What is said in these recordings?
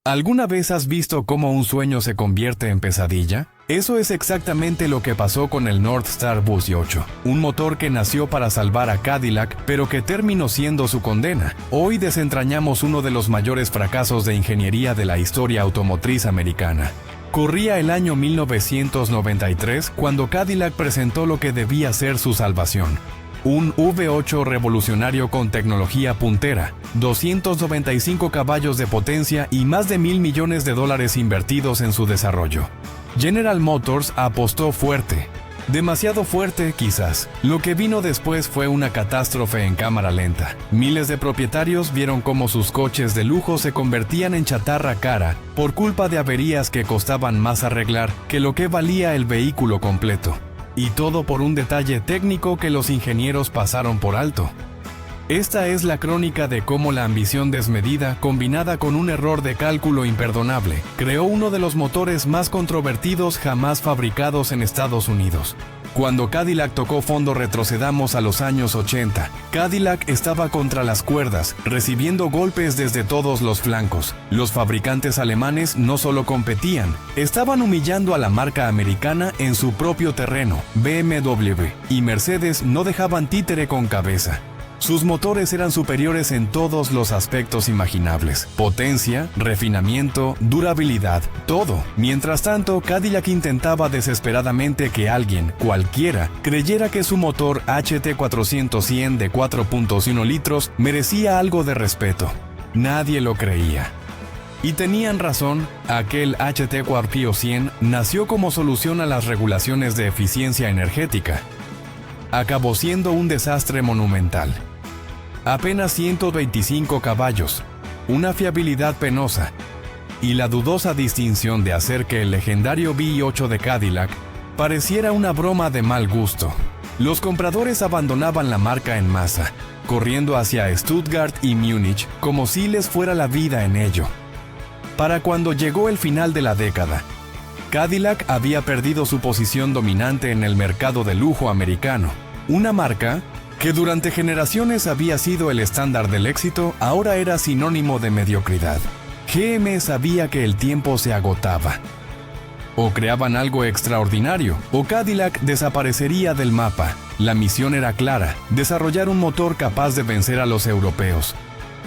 ¿Alguna vez has visto cómo un sueño se convierte en pesadilla? Eso es exactamente lo que pasó con el Northstar Bus 8, un motor que nació para salvar a Cadillac, pero que terminó siendo su condena. Hoy desentrañamos uno de los mayores fracasos de ingeniería de la historia automotriz americana. Corría el año 1993 cuando Cadillac presentó lo que debía ser su salvación. Un V8 revolucionario con tecnología puntera, 295 caballos de potencia y más de $1,000 millones invertidos en su desarrollo. General Motors apostó fuerte. Demasiado fuerte, quizás. Lo que vino después fue una catástrofe en cámara lenta. Miles de propietarios vieron cómo sus coches de lujo se convertían en chatarra cara por culpa de averías que costaban más arreglar que lo que valía el vehículo completo. Y todo por un detalle técnico que los ingenieros pasaron por alto. Esta es la crónica de cómo la ambición desmedida, combinada con un error de cálculo imperdonable, creó uno de los motores más controvertidos jamás fabricados en Estados Unidos. Cuando Cadillac tocó fondo, retrocedamos a los años 80. Cadillac estaba contra las cuerdas, recibiendo golpes desde todos los flancos. Los fabricantes alemanes no solo competían, estaban humillando a la marca americana en su propio terreno. BMW y Mercedes no dejaban títere con cabeza. Sus motores eran superiores en todos los aspectos imaginables: potencia, refinamiento, durabilidad, todo. Mientras tanto, Cadillac intentaba desesperadamente que alguien, cualquiera, creyera que su motor HT400-100 de 4.1 litros merecía algo de respeto. Nadie lo creía. Y tenían razón, aquel HT400 nació como solución a las regulaciones de eficiencia energética. Acabó siendo un desastre monumental. Apenas 125 caballos, una fiabilidad penosa, y la dudosa distinción de hacer que el legendario V8 de Cadillac pareciera una broma de mal gusto. Los compradores abandonaban la marca en masa, corriendo hacia Stuttgart y Múnich como si les fuera la vida en ello. Para cuando llegó el final de la década, Cadillac había perdido su posición dominante en el mercado de lujo americano. Una marca que durante generaciones había sido el estándar del éxito, ahora era sinónimo de mediocridad. GM sabía que el tiempo se agotaba. O creaban algo extraordinario, o Cadillac desaparecería del mapa. La misión era clara: desarrollar un motor capaz de vencer a los europeos.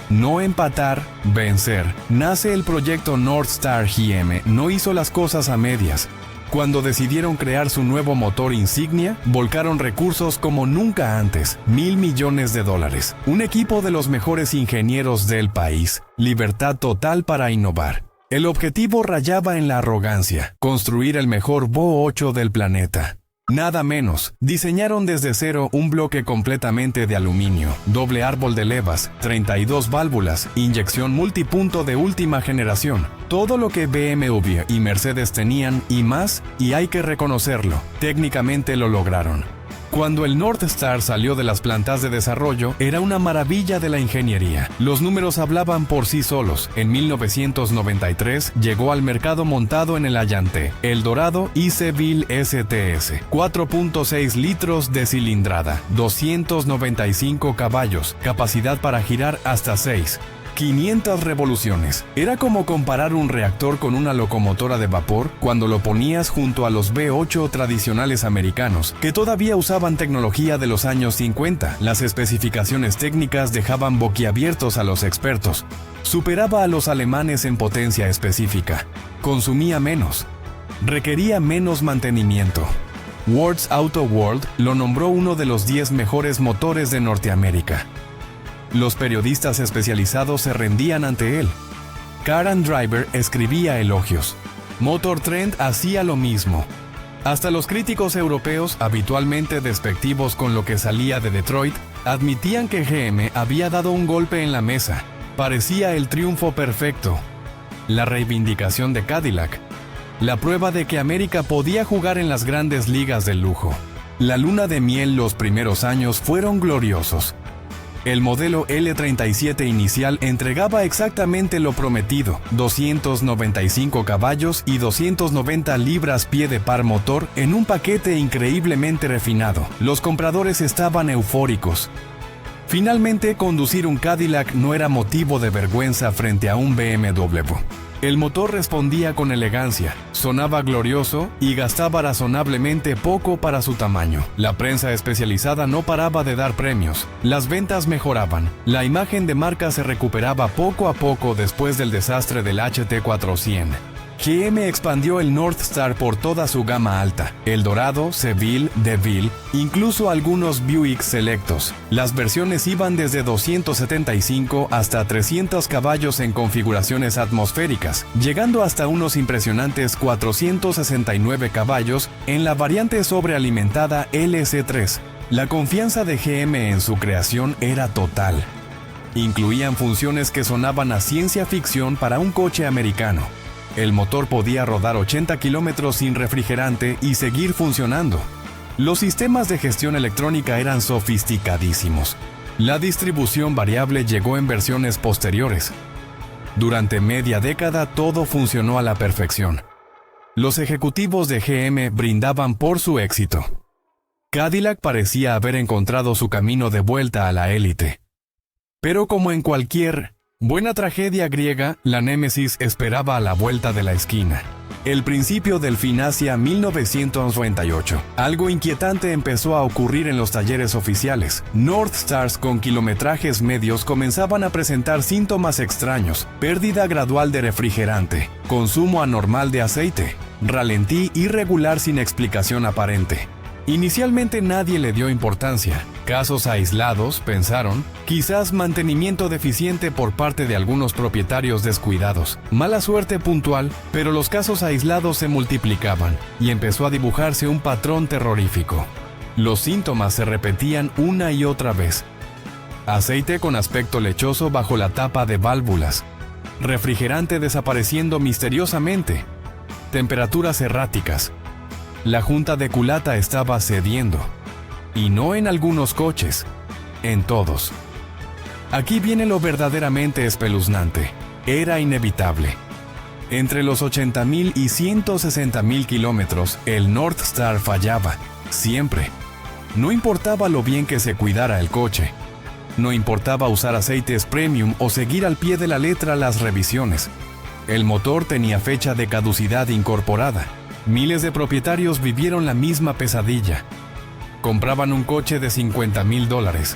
No empatar, vencer. Nace el proyecto Northstar. GM no hizo las cosas a medias. Cuando decidieron crear su nuevo motor insignia, volcaron recursos como nunca antes, $1,000 millones. Un equipo de los mejores ingenieros del país, libertad total para innovar. El objetivo rayaba en la arrogancia: construir el mejor V8 del planeta. Nada menos. Diseñaron desde cero un bloque completamente de aluminio, doble árbol de levas, 32 válvulas, inyección multipunto de última generación. Todo lo que BMW y Mercedes tenían y más, y hay que reconocerlo, técnicamente lo lograron. Cuando el Northstar salió de las plantas de desarrollo, era una maravilla de la ingeniería. Los números hablaban por sí solos. En 1993 llegó al mercado montado en el Allante, El Dorado y Seville STS. 4.6 litros de cilindrada, 295 caballos, capacidad para girar hasta 6. 500 revoluciones. Era como comparar un reactor con una locomotora de vapor cuando lo ponías junto a los V8 tradicionales americanos, que todavía usaban tecnología de los años 50. Las especificaciones técnicas dejaban boquiabiertos a los expertos. Superaba a los alemanes en potencia específica. Consumía menos. Requería menos mantenimiento. Words Auto World lo nombró uno de los 10 mejores motores de Norteamérica. Los periodistas especializados se rendían ante él. Car and Driver escribía elogios. Motor Trend hacía lo mismo. Hasta los críticos europeos, habitualmente despectivos con lo que salía de Detroit, admitían que GM había dado un golpe en la mesa. Parecía el triunfo perfecto. La reivindicación de Cadillac. La prueba de que América podía jugar en las grandes ligas del lujo. La luna de miel. Los primeros años fueron gloriosos. El modelo L37 inicial entregaba exactamente lo prometido: 295 caballos y 290 libras-pie de par motor en un paquete increíblemente refinado. Los compradores estaban eufóricos. Finalmente, conducir un Cadillac no era motivo de vergüenza frente a un BMW. El motor respondía con elegancia, sonaba glorioso y gastaba razonablemente poco para su tamaño. La prensa especializada no paraba de dar premios. Las ventas mejoraban. La imagen de marca se recuperaba poco a poco después del desastre del HT400. GM expandió el Northstar por toda su gama alta, el Dorado, Seville, DeVille, incluso algunos Buick selectos. Las versiones iban desde 275 hasta 300 caballos en configuraciones atmosféricas, llegando hasta unos impresionantes 469 caballos en la variante sobrealimentada LC3. La confianza de GM en su creación era total. Incluían funciones que sonaban a ciencia ficción para un coche americano. El motor podía rodar 80 kilómetros sin refrigerante y seguir funcionando. Los sistemas de gestión electrónica eran sofisticadísimos. La distribución variable llegó en versiones posteriores. Durante media década todo funcionó a la perfección. Los ejecutivos de GM brindaban por su éxito. Cadillac parecía haber encontrado su camino de vuelta a la élite. Pero como en cualquier buena tragedia griega, la némesis esperaba a la vuelta de la esquina. El principio del fin hacia 1998. Algo inquietante empezó a ocurrir en los talleres oficiales. Northstars con kilometrajes medios comenzaban a presentar síntomas extraños: pérdida gradual de refrigerante, consumo anormal de aceite, ralentí irregular sin explicación aparente. Inicialmente nadie le dio importancia. Casos aislados, pensaron, quizás mantenimiento deficiente por parte de algunos propietarios descuidados, mala suerte puntual, pero los casos aislados se multiplicaban y empezó a dibujarse un patrón terrorífico. Los síntomas se repetían una y otra vez. Aceite con aspecto lechoso bajo la tapa de válvulas, refrigerante desapareciendo misteriosamente, temperaturas erráticas. La junta de culata estaba cediendo. Y no en algunos coches, en todos. Aquí viene lo verdaderamente espeluznante. Era inevitable. Entre los 80.000 y 160.000 kilómetros, el Northstar fallaba, siempre. No importaba lo bien que se cuidara el coche. No importaba usar aceites premium o seguir al pie de la letra las revisiones. El motor tenía fecha de caducidad incorporada. Miles de propietarios vivieron la misma pesadilla. Compraban un coche de $50,000.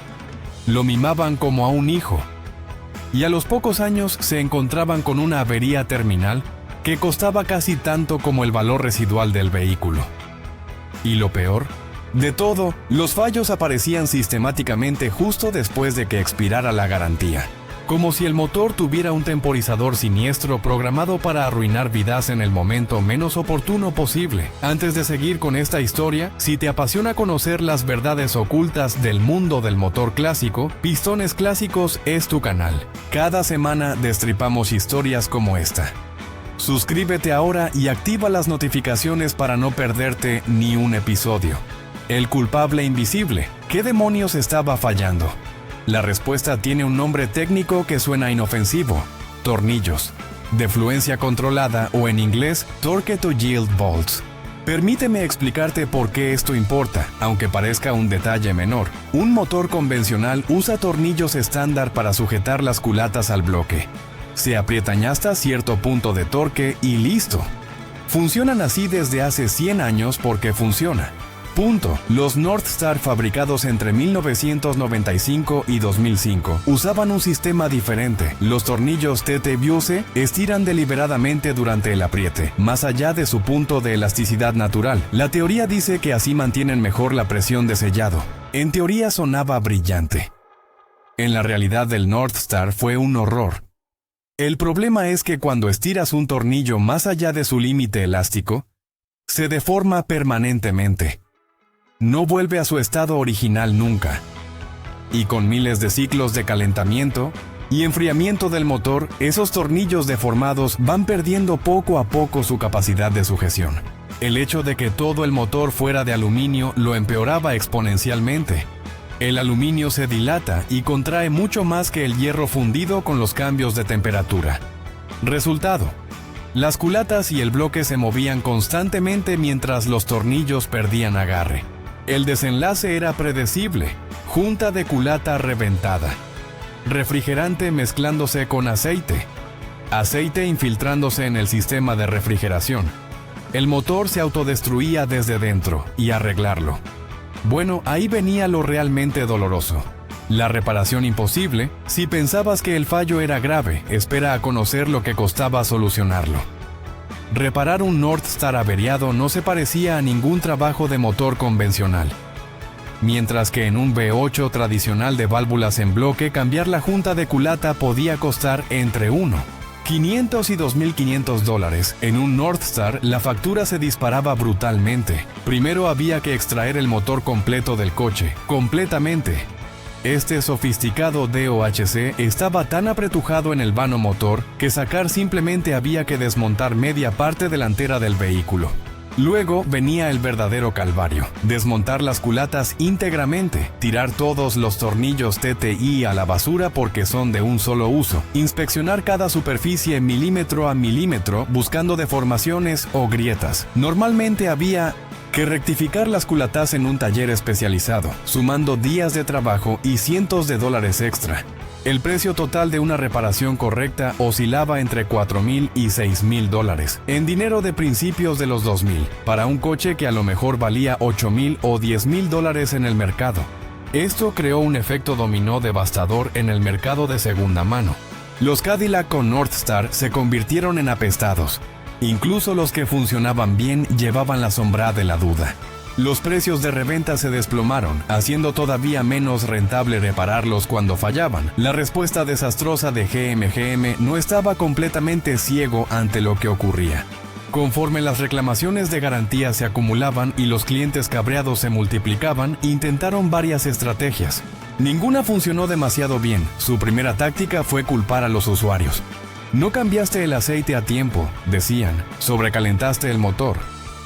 Lo mimaban como a un hijo. Y a los pocos años se encontraban con una avería terminal que costaba casi tanto como el valor residual del vehículo. Y lo peor de todo, los fallos aparecían sistemáticamente justo después de que expirara la garantía. Como si el motor tuviera un temporizador siniestro programado para arruinar vidas en el momento menos oportuno posible. Antes de seguir con esta historia, si te apasiona conocer las verdades ocultas del mundo del motor clásico, Pistones Clásicos es tu canal. Cada semana destripamos historias como esta. Suscríbete ahora y activa las notificaciones para no perderte ni un episodio. El culpable invisible. ¿Qué demonios estaba fallando? La respuesta tiene un nombre técnico que suena inofensivo: tornillos, de fluencia controlada o en inglés, torque to yield bolts. Permíteme explicarte por qué esto importa, aunque parezca un detalle menor. Un motor convencional usa tornillos estándar para sujetar las culatas al bloque. Se aprietan hasta cierto punto de torque y listo. Funcionan así desde hace 100 años porque funciona. Punto. Los Northstar fabricados entre 1995 y 2005 usaban un sistema diferente. Los tornillos TT-Biuse estiran deliberadamente durante el apriete, más allá de su punto de elasticidad natural. La teoría dice que así mantienen mejor la presión de sellado. En teoría sonaba brillante. En la realidad del Northstar fue un horror. El problema es que cuando estiras un tornillo más allá de su límite elástico, se deforma permanentemente. No vuelve a su estado original nunca. Y con miles de ciclos de calentamiento y enfriamiento del motor, esos tornillos deformados van perdiendo poco a poco su capacidad de sujeción. El hecho de que todo el motor fuera de aluminio lo empeoraba exponencialmente. El aluminio se dilata y contrae mucho más que el hierro fundido con los cambios de temperatura. Resultado: las culatas y el bloque se movían constantemente mientras los tornillos perdían agarre. El desenlace era predecible: junta de culata reventada, refrigerante mezclándose con aceite, aceite infiltrándose en el sistema de refrigeración. El motor se autodestruía desde dentro y arreglarlo. Bueno, ahí venía lo realmente doloroso. La reparación imposible. Si pensabas que el fallo era grave, espera a conocer lo que costaba solucionarlo. Reparar un North Star averiado no se parecía a ningún trabajo de motor convencional. Mientras que en un V8 tradicional de válvulas en bloque, cambiar la junta de culata podía costar entre $1,500 y $2,500. En un North Star, la factura se disparaba brutalmente. Primero había que extraer el motor completo del coche, completamente. Este sofisticado DOHC estaba tan apretujado en el vano motor que sacar simplemente había que desmontar media parte delantera del vehículo. Luego venía el verdadero calvario: desmontar las culatas íntegramente, tirar todos los tornillos TTI a la basura porque son de un solo uso, inspeccionar cada superficie milímetro a milímetro buscando deformaciones o grietas. Normalmente había que rectificar las culatas en un taller especializado, sumando días de trabajo y cientos de dólares extra. El precio total de una reparación correcta oscilaba entre $4,000 y $6,000, en dinero de principios de los 2000, para un coche que a lo mejor valía $8,000 o $10,000 en el mercado. Esto creó un efecto dominó devastador en el mercado de segunda mano. Los Cadillac con North Star se convirtieron en apestados. Incluso los que funcionaban bien llevaban la sombra de la duda. Los precios de reventa se desplomaron, haciendo todavía menos rentable repararlos cuando fallaban. La respuesta desastrosa de GM no estaba completamente ciego ante lo que ocurría. Conforme las reclamaciones de garantía se acumulaban y los clientes cabreados se multiplicaban, intentaron varias estrategias. Ninguna funcionó demasiado bien. Su primera táctica fue culpar a los usuarios. No cambiaste el aceite a tiempo, decían. Sobrecalentaste el motor.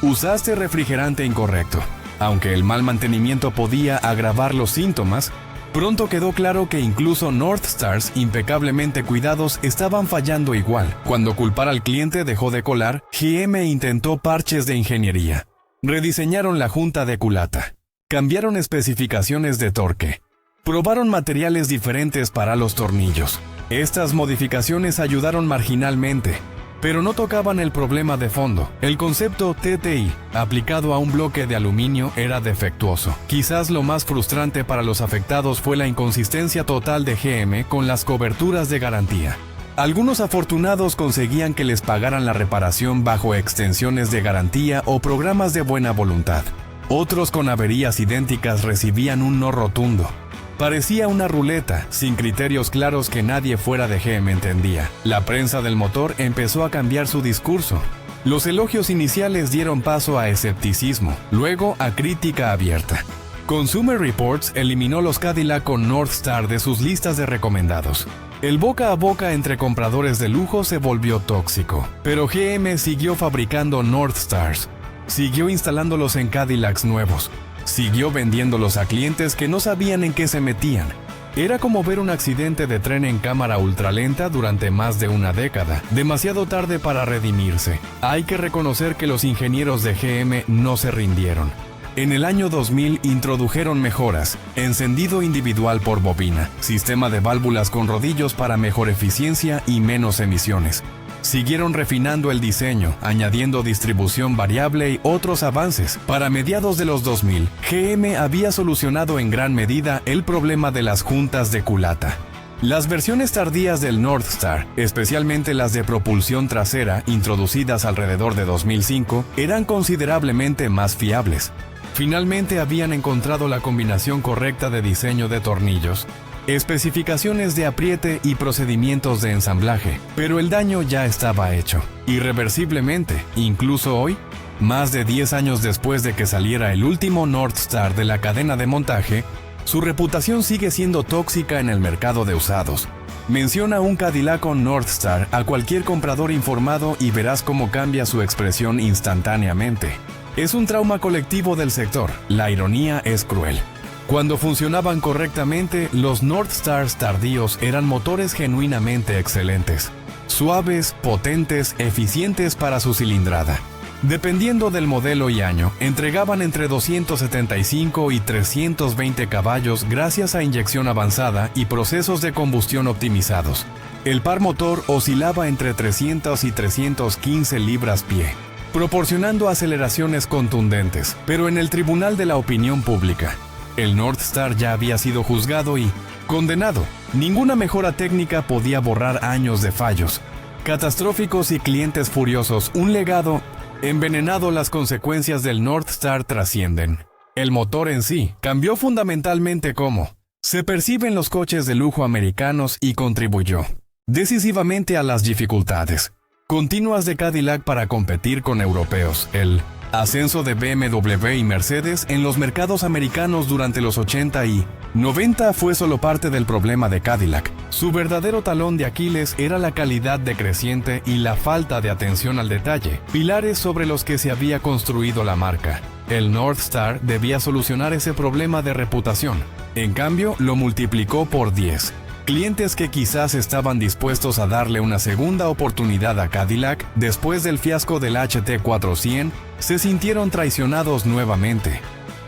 Usaste refrigerante incorrecto. Aunque el mal mantenimiento podía agravar los síntomas, pronto quedó claro que incluso North Stars impecablemente cuidados estaban fallando igual. Cuando culpar al cliente dejó de colar, GM intentó parches de ingeniería. Rediseñaron la junta de culata. Cambiaron especificaciones de torque. Probaron materiales diferentes para los tornillos. Estas modificaciones ayudaron marginalmente, pero no tocaban el problema de fondo. El concepto TTI, aplicado a un bloque de aluminio, era defectuoso. Quizás lo más frustrante para los afectados fue la inconsistencia total de GM con las coberturas de garantía. Algunos afortunados conseguían que les pagaran la reparación bajo extensiones de garantía o programas de buena voluntad. Otros con averías idénticas recibían un no rotundo. Parecía una ruleta, sin criterios claros que nadie fuera de GM entendía. La prensa del motor empezó a cambiar su discurso. Los elogios iniciales dieron paso a escepticismo, luego a crítica abierta. Consumer Reports eliminó los Cadillac con North Star de sus listas de recomendados. El boca a boca entre compradores de lujo se volvió tóxico, pero GM siguió fabricando North Stars. Siguió instalándolos en Cadillacs nuevos. Siguió vendiéndolos a clientes que no sabían en qué se metían. Era como ver un accidente de tren en cámara ultralenta durante más de una década, demasiado tarde para redimirse. Hay que reconocer que los ingenieros de GM no se rindieron. En el año 2000 introdujeron mejoras: encendido individual por bobina, sistema de válvulas con rodillos para mejor eficiencia y menos emisiones. Siguieron refinando el diseño, añadiendo distribución variable y otros avances. Para mediados de los 2000, GM había solucionado en gran medida el problema de las juntas de culata. Las versiones tardías del North Star, especialmente las de propulsión trasera, introducidas alrededor de 2005, eran considerablemente más fiables. Finalmente habían encontrado la combinación correcta de diseño de tornillos, especificaciones de apriete y procedimientos de ensamblaje, pero el daño ya estaba hecho, irreversiblemente. Incluso hoy, más de 10 años después de que saliera el último North Star de la cadena de montaje, su reputación sigue siendo tóxica en el mercado de usados. Menciona un Cadillac con North Star a cualquier comprador informado y verás cómo cambia su expresión instantáneamente. Es un trauma colectivo del sector. La ironía es cruel. Cuando funcionaban correctamente, los North Stars tardíos eran motores genuinamente excelentes. Suaves, potentes, eficientes para su cilindrada. Dependiendo del modelo y año, entregaban entre 275 y 320 caballos gracias a inyección avanzada y procesos de combustión optimizados. El par motor oscilaba entre 300 y 315 libras-pie, proporcionando aceleraciones contundentes, pero en el tribunal de la opinión pública, el Northstar ya había sido juzgado y condenado. Ninguna mejora técnica podía borrar años de fallos catastróficos y clientes furiosos. Un legado envenenado. Las consecuencias del Northstar trascienden el motor en sí. Cambió fundamentalmente cómo se perciben los coches de lujo americanos y contribuyó decisivamente a las dificultades continuas de Cadillac para competir con europeos. El ascenso de BMW y Mercedes en los mercados americanos durante los 80 y 90 fue solo parte del problema de Cadillac. Su verdadero talón de Aquiles era la calidad decreciente y la falta de atención al detalle, pilares sobre los que se había construido la marca. El Northstar debía solucionar ese problema de reputación. En cambio, lo multiplicó por 10. Clientes que quizás estaban dispuestos a darle una segunda oportunidad a Cadillac después del fiasco del HT400 se sintieron traicionados nuevamente.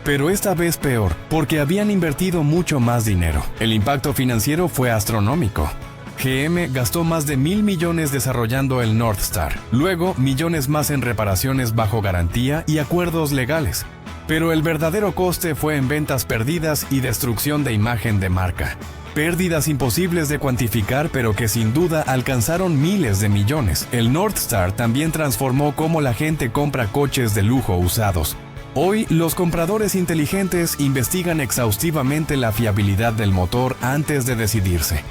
Pero esta vez peor, porque habían invertido mucho más dinero. El impacto financiero fue astronómico. GM gastó más de $1,000 millones desarrollando el Northstar, luego millones más en reparaciones bajo garantía y acuerdos legales. Pero el verdadero coste fue en ventas perdidas y destrucción de imagen de marca. Pérdidas imposibles de cuantificar, pero que sin duda alcanzaron miles de millones. El Northstar también transformó cómo la gente compra coches de lujo usados. Hoy, los compradores inteligentes investigan exhaustivamente la fiabilidad del motor antes de decidirse.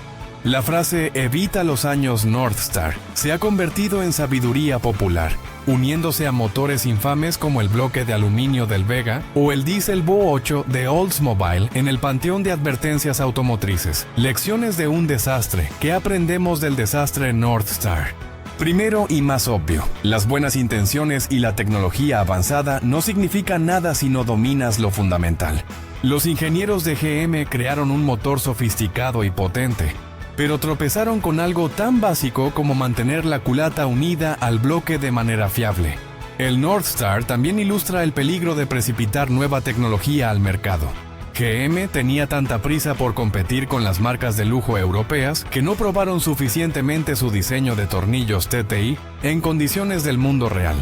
La frase "evita los años Northstar" se ha convertido en sabiduría popular, uniéndose a motores infames como el bloque de aluminio del Vega o el diésel Bo8 de Oldsmobile en el panteón de advertencias automotrices. Lecciones de un desastre. ¿Qué aprendemos del desastre Northstar? Primero y más obvio, las buenas intenciones y la tecnología avanzada no significan nada si no dominas lo fundamental. Los ingenieros de GM crearon un motor sofisticado y potente, pero tropezaron con algo tan básico como mantener la culata unida al bloque de manera fiable. El Northstar también ilustra el peligro de precipitar nueva tecnología al mercado. GM tenía tanta prisa por competir con las marcas de lujo europeas que no probaron suficientemente su diseño de tornillos TTI en condiciones del mundo real.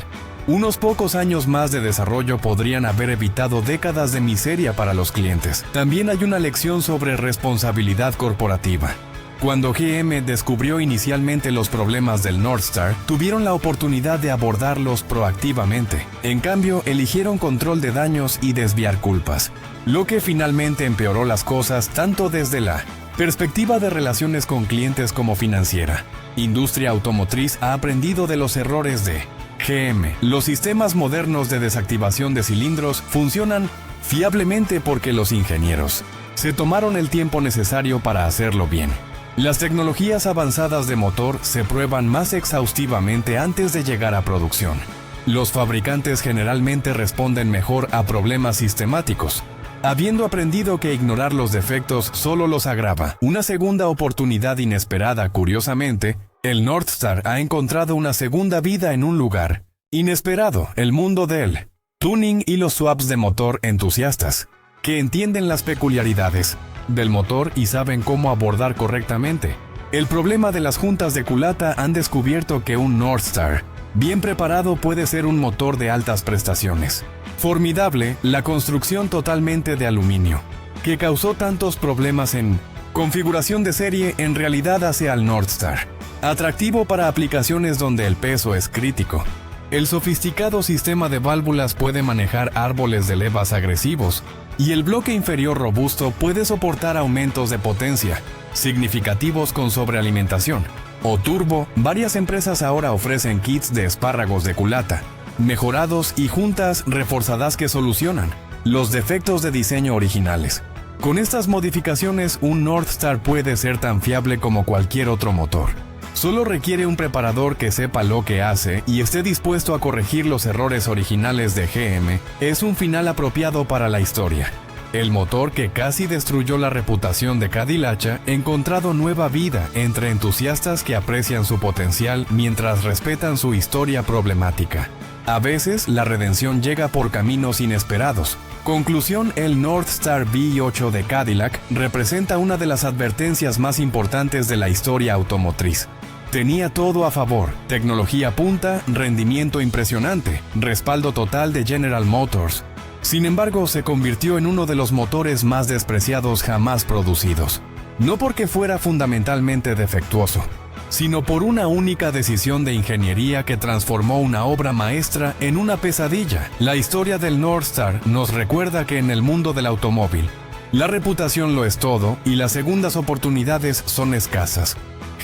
Unos pocos años más de desarrollo podrían haber evitado décadas de miseria para los clientes. También hay una lección sobre responsabilidad corporativa. Cuando GM descubrió inicialmente los problemas del Northstar, tuvieron la oportunidad de abordarlos proactivamente. En cambio, eligieron control de daños y desviar culpas, lo que finalmente empeoró las cosas tanto desde la perspectiva de relaciones con clientes como financiera. Industria automotriz ha aprendido de los errores de GM. Los sistemas modernos de desactivación de cilindros funcionan fiablemente porque los ingenieros se tomaron el tiempo necesario para hacerlo bien. Las tecnologías avanzadas de motor se prueban más exhaustivamente antes de llegar a producción. Los fabricantes generalmente responden mejor a problemas sistemáticos, habiendo aprendido que ignorar los defectos solo los agrava. Una segunda oportunidad inesperada. Curiosamente, el Northstar ha encontrado una segunda vida en un lugar inesperado: el mundo del tuning y los swaps de motor. Entusiastas que entienden las peculiaridades del motor y saben cómo abordar correctamente el problema de las juntas de culata han descubierto que un Northstar bien preparado puede ser un motor de altas prestaciones. Formidable, la construcción totalmente de aluminio, que causó tantos problemas en configuración de serie, en realidad hace al Northstar atractivo para aplicaciones donde el peso es crítico. El sofisticado sistema de válvulas puede manejar árboles de levas agresivos, y el bloque inferior robusto puede soportar aumentos de potencia significativos con sobrealimentación o turbo. Varias empresas ahora ofrecen kits de espárragos de culata mejorados y juntas reforzadas que solucionan los defectos de diseño originales. Con estas modificaciones, un Northstar puede ser tan fiable como cualquier otro motor. Solo requiere un preparador que sepa lo que hace y esté dispuesto a corregir los errores originales de GM. Es un final apropiado para la historia. El motor que casi destruyó la reputación de Cadillac ha encontrado nueva vida entre entusiastas que aprecian su potencial mientras respetan su historia problemática. A veces, la redención llega por caminos inesperados. Conclusión: el Northstar V8 de Cadillac representa una de las advertencias más importantes de la historia automotriz. Tenía todo a favor: tecnología punta, rendimiento impresionante, respaldo total de General Motors. Sin embargo, se convirtió en uno de los motores más despreciados jamás producidos. No porque fuera fundamentalmente defectuoso, sino por una única decisión de ingeniería que transformó una obra maestra en una pesadilla. La historia del Northstar nos recuerda que en el mundo del automóvil, la reputación lo es todo y las segundas oportunidades son escasas.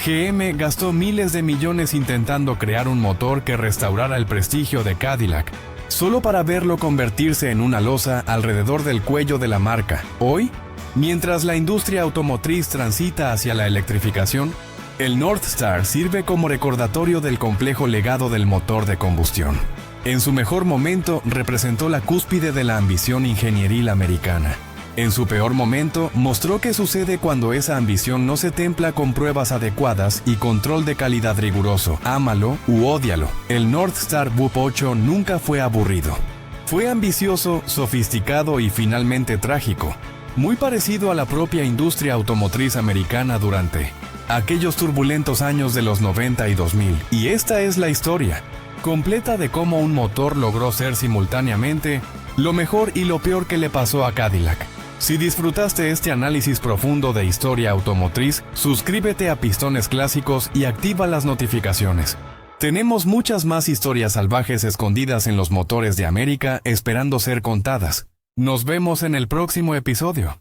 GM gastó miles de millones intentando crear un motor que restaurara el prestigio de Cadillac, solo para verlo convertirse en una losa alrededor del cuello de la marca. Hoy, mientras la industria automotriz transita hacia la electrificación, el Northstar sirve como recordatorio del complejo legado del motor de combustión. En su mejor momento, representó la cúspide de la ambición ingenieril americana. En su peor momento, mostró qué sucede cuando esa ambición no se templa con pruebas adecuadas y control de calidad riguroso. Ámalo u ódialo, el Northstar V8 nunca fue aburrido. Fue ambicioso, sofisticado y finalmente trágico, muy parecido a la propia industria automotriz americana durante aquellos turbulentos años de los 90 y 2000. Y esta es la historia completa de cómo un motor logró ser simultáneamente lo mejor y lo peor que le pasó a Cadillac. Si disfrutaste este análisis profundo de historia automotriz, suscríbete a Pistones Clásicos y activa las notificaciones. Tenemos muchas más historias salvajes escondidas en los motores de América esperando ser contadas. Nos vemos en el próximo episodio.